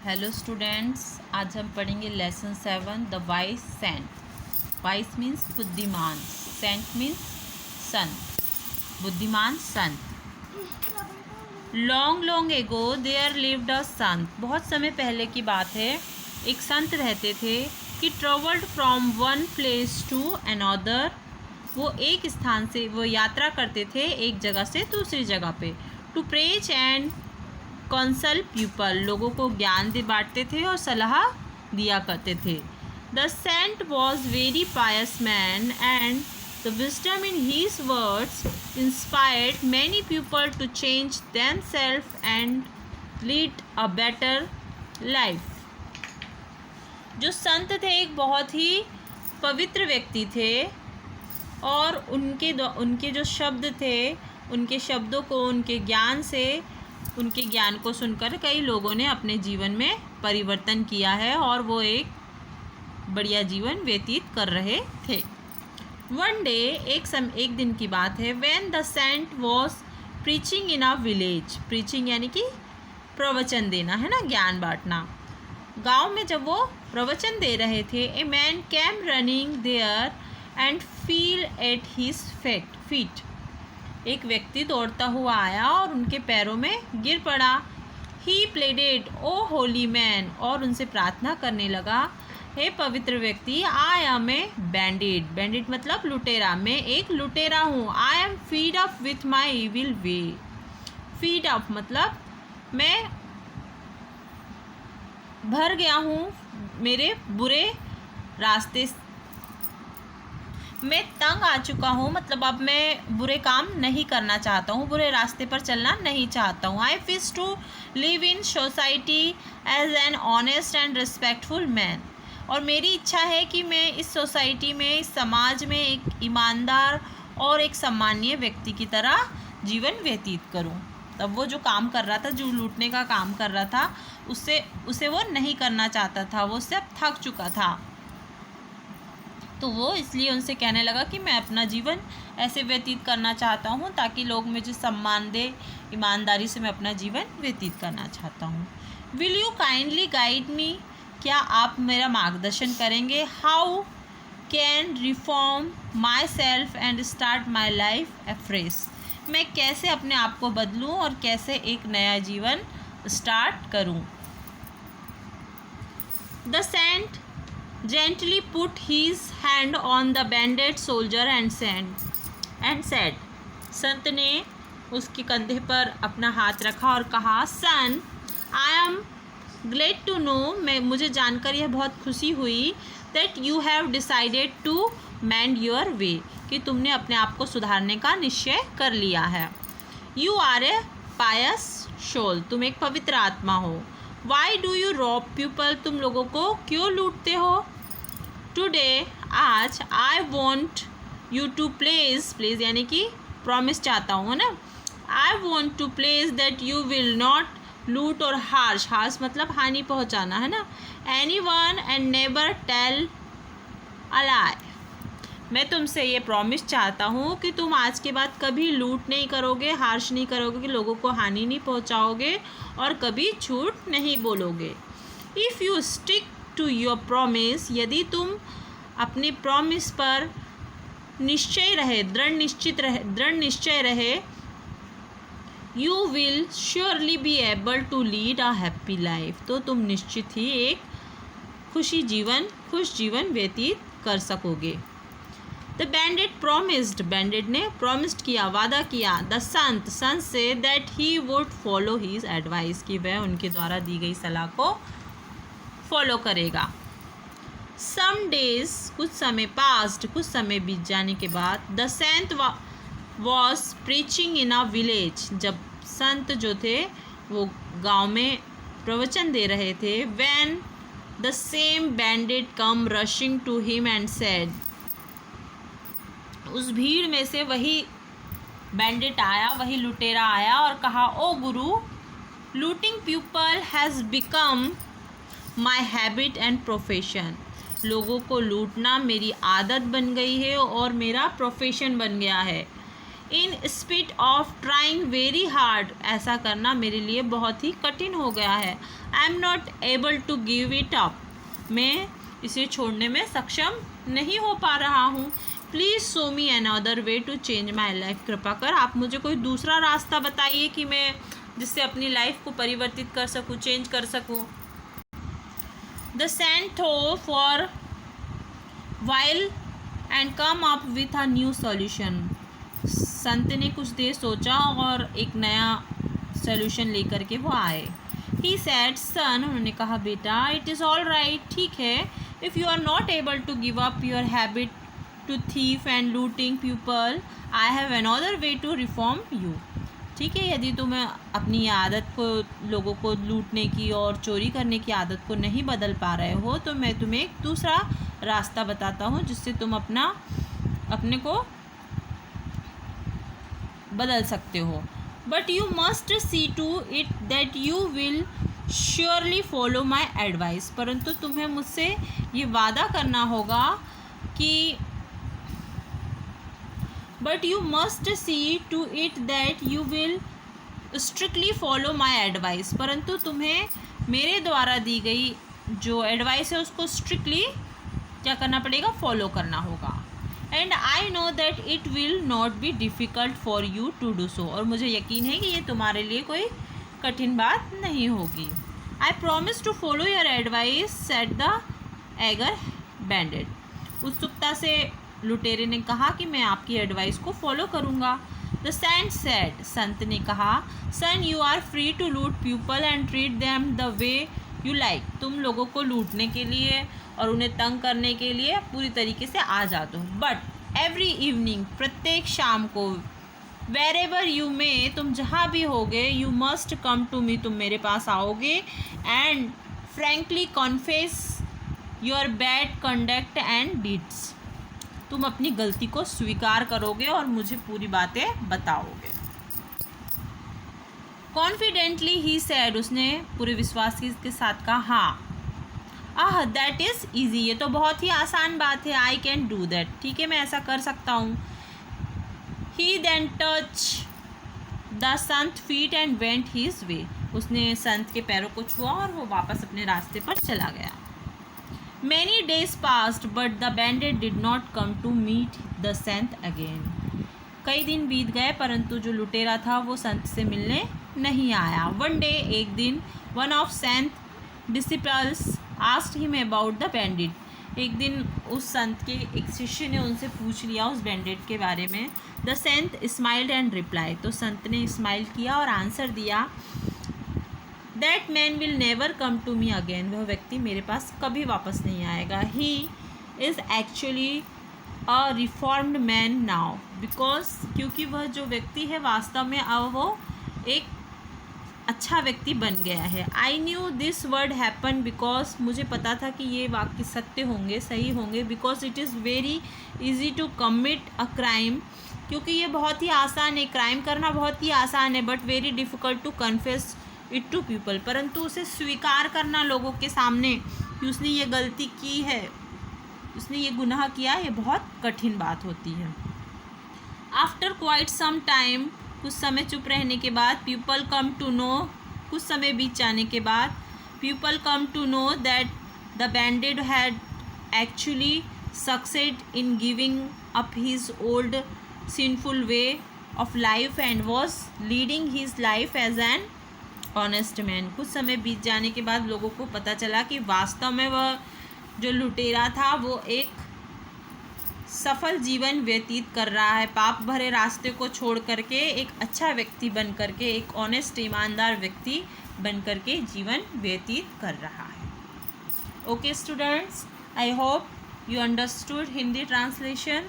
Hello students, आज हम पढ़ेंगे lesson 7 the wise saint. Wise means बुद्धिमान, सेंट मीन्स संत, बुद्धिमान संत। Long long ago there lived a संत। बहुत समय पहले की बात है, एक संत रहते थे कि travelled from one place to another. वो एक स्थान से वो यात्रा करते थे एक जगह से दूसरी जगह पे। टू प्रेच एंड कौंसल पीपल, लोगों को ज्ञान दे बांटते थे और सलाह दिया करते थे। The saint was very pious man and the wisdom in his words inspired many people to change themselves and lead a better life. जो संत थे एक बहुत ही पवित्र व्यक्ति थे और उनके जो शब्द थे, उनके शब्दों को, उनके ज्ञान से, उनके ज्ञान को सुनकर कई लोगों ने अपने जीवन में परिवर्तन किया है और वो एक बढ़िया जीवन व्यतीत कर रहे थे। वन डे, एक दिन की बात है, when the saint was preaching in a village. Preaching यानी कि प्रवचन देना है ना, ज्ञान बांटना। गांव में जब वो प्रवचन दे रहे थे, a man came running there and fell at his feet. एक व्यक्ति दौड़ता हुआ आया और उनके पैरों में गिर पड़ा। ही प्लेडेड ओ होली मैन, और उनसे प्रार्थना करने लगा, हे पवित्र व्यक्ति, I am a bandit. Bandit मतलब लुटेरा, मैं एक लुटेरा हूँ। I am fed up with my evil way. Fed up मतलब मैं भर गया हूँ मेरे बुरे रास्ते, मैं तंग आ चुका हूँ, मतलब अब मैं बुरे काम नहीं करना चाहता हूँ, बुरे रास्ते पर चलना नहीं चाहता हूँ। I wish to live in society as an honest and respectful man. और मेरी इच्छा है कि मैं इस सोसाइटी में, इस समाज में एक ईमानदार और एक सम्मानीय व्यक्ति की तरह जीवन व्यतीत करूँ। तब वो जो काम कर रहा था, जो लूटने का काम कर रहा था, उसे वो नहीं करना चाहता था, वो उससे थक चुका था। तो वो इसलिए उनसे कहने लगा कि मैं अपना जीवन ऐसे व्यतीत करना चाहता हूँ ताकि लोग मुझे सम्मान दे, ईमानदारी से मैं अपना जीवन व्यतीत करना चाहता हूँ। Will you kindly guide me, क्या आप मेरा मार्गदर्शन करेंगे? How can reform my self and start my life afresh, मैं कैसे अपने आप को बदलूँ और कैसे एक नया जीवन स्टार्ट करूँ? The saint gently put his hand on the bandaged soldier and said, संत ने उसके कंधे पर अपना हाथ रखा और कहा, son, I am glad to know, मुझे जानकर यह बहुत खुशी हुई, that you have decided to mend your way, कि तुमने अपने आप को सुधारने का निश्चय कर लिया है। You are a pious soul, तुम एक पवित्र आत्मा हो। Why do you rob people, तुम लोगों को क्यों लूटते हो? टुडे, आज, I want you to place यानी कि प्रॉमिस चाहता हूँ ना, I want to place that you will not loot और हार्श मतलब हानि पहुँचाना है ना, anyone and never tell a lie, मैं तुमसे ये प्रॉमिस चाहता हूँ कि तुम आज के बाद कभी लूट नहीं करोगे, हार्श नहीं करोगे, कि लोगों को हानि नहीं पहुँचाओगे और कभी झूठ नहीं बोलोगे। If you stick to your promise, यदि तुम अपनी प्रॉमिस पर निश्चय रहे, दृढ़ निश्चय रहे, you will surely be able to lead a happy life, तो तुम निश्चित ही एक खुश जीवन व्यतीत कर सकोगे। द बैंडेड प्रॉमिस्ड, बैंडेड ने प्रॉमिस्ड किया, वादा किया। द संत said that he would follow his advice, कि वह उनके द्वारा दी गई सलाह को फॉलो करेगा। सम डेज, कुछ समय बीत जाने के बाद, the saint was preaching in a village, जब संत जो थे वो गांव में प्रवचन दे रहे थे, when the same bandit come rushing to him and said, उस भीड़ में से वही बैंडेड आया, वही लुटेरा आया और कहा, ओ गुरु, looting people has become my habit and profession, लोगों को लूटना मेरी आदत बन गई है और मेरा प्रोफेशन बन गया है। In spite of trying very hard, ऐसा करना मेरे लिए बहुत ही कठिन हो गया है। I am not able to give it up, मैं इसे छोड़ने में सक्षम नहीं हो पा रहा हूँ। Please show me another way to change my life, कृपा कर आप मुझे कोई दूसरा रास्ता बताइए कि मैं जिससे अपनी लाइफ को परिवर्तित कर सकूँ, चेंज कर सकूँ। द सेंट थो for while and come up with a new solution, संत ने कुछ देर सोचा और एक नया सॉल्यूशन लेकर के वो आए। ही सैड सन, उन्होंने कहा बेटा इट इज़ ऑल राइट, ठीक है, if you are not able to give up your habit to thief and looting people, I have another way to reform you. ठीक है, यदि तुम अपनी आदत को, लोगों को लूटने की और चोरी करने की आदत को नहीं बदल पा रहे हो, तो मैं तुम्हें एक दूसरा रास्ता बताता हूँ जिससे तुम अपने को बदल सकते हो। But you must see to it that you will surely follow my advice, परंतु तुम्हें मुझसे ये वादा करना होगा कि but you must see to it that you will strictly follow my advice, परंतु तुम्हें मेरे द्वारा दी गई जो एडवाइस है उसको स्ट्रिक्टली क्या करना पड़ेगा, फॉलो करना होगा। And I know that it will not be difficult for you to do so, और मुझे यकीन है कि ये तुम्हारे लिए कोई कठिन बात नहीं होगी। I promise to follow your advice said the eager bandit, उत्सुकता से लुटेरे ने कहा कि मैं आपकी एडवाइस को फॉलो करूँगा। द सेंट सेड, संत ने कहा son you are free to loot people and treat them the way you like, तुम लोगों को लूटने के लिए और उन्हें तंग करने के लिए पूरी तरीके से आज़ाद हो। बट एवरी इवनिंग, प्रत्येक शाम को, वेर एवर यू मे, तुम जहाँ भी होगे, you must come to me, तुम मेरे पास आओगे, and frankly confess your bad conduct and deeds, तुम अपनी गलती को स्वीकार करोगे और मुझे पूरी बातें बताओगे। कॉन्फिडेंटली ही सैड, उसने पूरे विश्वास के साथ कहा हाँ। दैट इज़ ईजी, ये तो बहुत ही आसान बात है। आई कैन डू दैट, ठीक है, मैं ऐसा कर सकता हूँ। ही then touch the Sant feet and went his वे, उसने संत के पैरों को छुआ और वो वापस अपने रास्ते पर चला गया। Many days passed but the bandit did not come to meet the saint again, कई दिन बीत गए परंतु जो लुटेरा था वो संत से मिलने नहीं आया। वन डे, एक दिन, one of saint disciples asked him about the bandit, एक दिन उस संत के एक शिष्य ने उनसे पूछ लिया उस बैंडेड के बारे में। The saint smiled and reply, तो संत ने स्माइल किया और आंसर दिया that man will never come to me again, वह व्यक्ति मेरे पास कभी वापस नहीं आएगा। He is actually a reformed man now, because, क्योंकि वह जो व्यक्ति है वास्तव में अब वो एक अच्छा व्यक्ति बन गया है। I knew this word happen because, मुझे पता था कि ये वाक्य सत्य होंगे, सही होंगे। Because it is very easy to commit a crime, क्योंकि ये बहुत ही आसान है, क्राइम करना बहुत ही आसान है। But very difficult to confess it to people, परंतु उसे स्वीकार करना लोगों के सामने कि उसने ये गलती की है, उसने ये गुनाह किया, ये बहुत कठिन बात होती है। आफ्टर क्वाइट सम टाइम, कुछ समय चुप रहने के बाद, पीपल कम टू नो, कुछ समय बीत जाने के बाद, people come to know that the bandit had actually succeeded in giving up his old sinful way of life and was leading his life as an honest man. कुछ समय बीत जाने के बाद लोगों को पता चला कि वास्तव में वह जो लुटेरा था वो एक सफल जीवन व्यतीत कर रहा है, पाप भरे रास्ते को छोड़ करके एक अच्छा व्यक्ति बन करके, एक ऑनेस्ट ईमानदार व्यक्ति बन करके जीवन व्यतीत कर रहा है। Okay students, I hope you understood Hindi translation.